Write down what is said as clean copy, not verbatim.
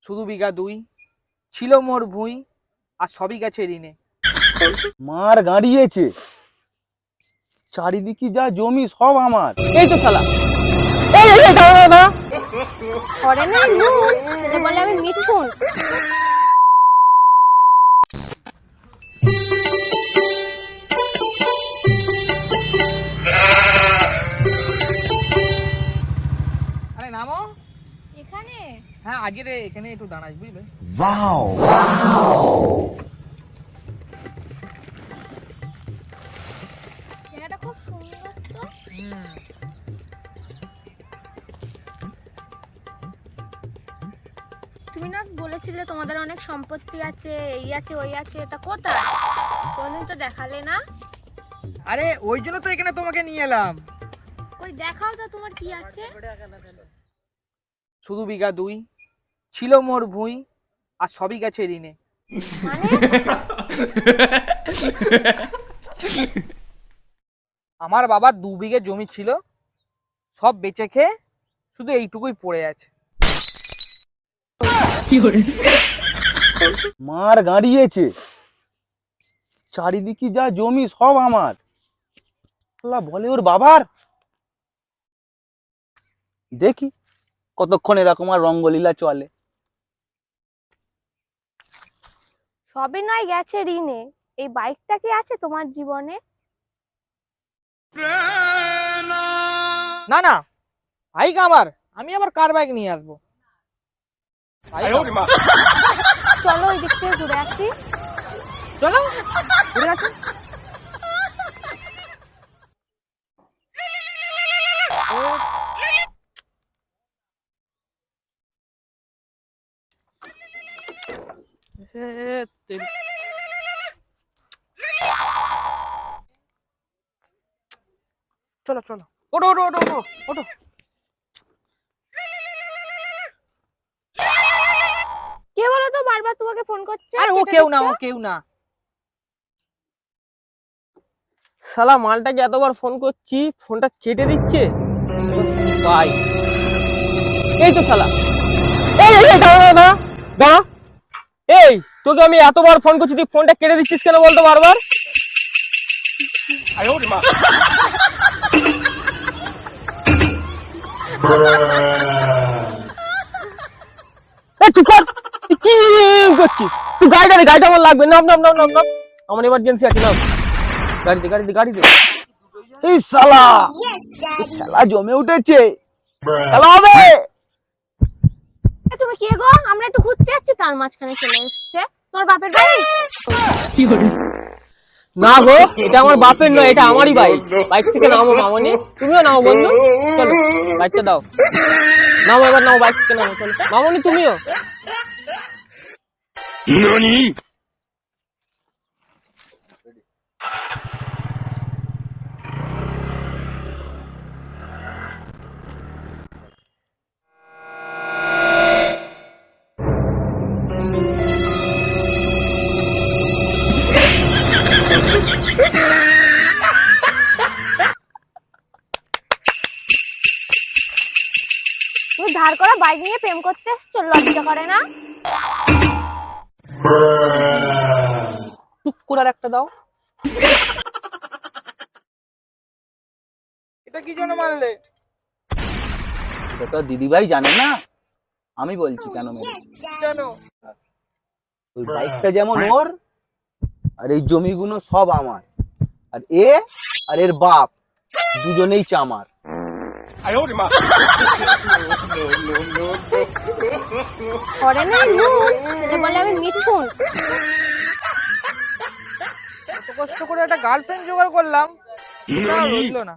শুধু বিঘা 2 ছিল মোর ভুঁই, আর সবই গেছে ঋণে। মার গাড়িয়েছে, চারিদিকে যা জমি সব আমার। এই তো শালা, এই এই, এই, দাঁড়া দাঁড়া দাঁড়া। ঘরে নেই নুন, ছেলে বলে আমি মিঠুন। আরে নামো। এখানে হ্যাঁ আগে রে, এখানে একটু দাঁড়াই বুঝলে। জায়গাটা খুব সুন্দর তো। তুমি না বলেছিলে তোমাদের অনেক সম্পত্তি আছে, এই আছে ওই আছে, তা কোথায়? কোনদিন তো দেখালে না। আরে ওই জন্য তো এখানে তোমাকে নিয়ে এলাম। কই দেখাও তো তোমার কি আছে। শুধু বিঘা 2 ছিল মোর ভুঁই, আর সবই গেছে ঋণে। মানে আমার বাবার 2 বিঘে জমি ছিল, সব বেচে খেয়ে শুধু এইটুকুই পড়ে আছে। মার গাড়িয়েছে, চারিদিকে যা জমি সব আমার। আল্লাহ বলে ওর বাবার, দেখি কতক্ষণ এরকম আর রঙ্গলীলা চলে। সবই নয় গেছে ঋণে, এই বাইকটা কি আছে তোমার জীবনে? না না, বাইক আমার, আমি আবার কার বাইক নিয়ে আসবো? বাইক আমার। চলো ওই দিক থেকে ঘুরে আসি। চলো ঘুরে আসি। চলো চলো, ওঠো ওঠো ওঠো ওঠো ওঠো। কে বলো তো বারবার তোমাকে ফোন করছে? আরে ও কেটে কেউ না, ও দিচ্ছ? কেউ না। শালা মালটাকে এতবার ফোন করছি, ফোনটা কেটে দিচ্ছে। ভাই এই তো শালা, এই এই, এই, দাঁড়া দাঁড়া দাঁড়া। এই তোকে আমি এতবার ফোন করছি, তুই ফোনটা কেটে দিচ্ছিস কেন বলতো বারবার? এই চুপ কর, তুই কি করছিস? তুই গাড়িটা দে, গাড়িটা আমার লাগবে। নাম নাম নাম নাম নাম, আমার এমার্জেন্সি আছে। নাম, গাড়ি দে গাড়ি দে গাড়ি দে। এই শালা, খেলা জমে উঠেছে, খেলা হবে। তুমি কে গো? আমরা একটু ঘুরতে যাচ্ছি, তার মাঝখানে চলে এসেছে তোমার বাপের বাড়ি। না গো, এটা আমার বাপের নয়, এটা আমারই বাইক। বাইক থেকে নামো মামনি, তুমিও নাও বন্ধু। চলো বাইকটা দাও, নামো এবার, নাও বাইক থেকে নামো। চলো মামনি তুমিও। তুমি ধার করা বাইক নিয়ে প্রেম করতে এসছো, লজ্জা করে না? টুক করে আর একটা দাও। এটা কি জন্য মারলে? এটা তো দিদিভাই জানে না, আমি বলছি কেন মেরে। জানো ওই বাইকটা যেমন ওর, আর এই জমিগুলো সব আমার। আর এ আর এর বাপ দুজনেই চামার। ঘরে নেই নুন, ছেলে বলে আমি মিঠুন। এত কষ্ট করে একটা গার্লফ্রেন্ড জোগাড় করলাম, সেটা রইলো না।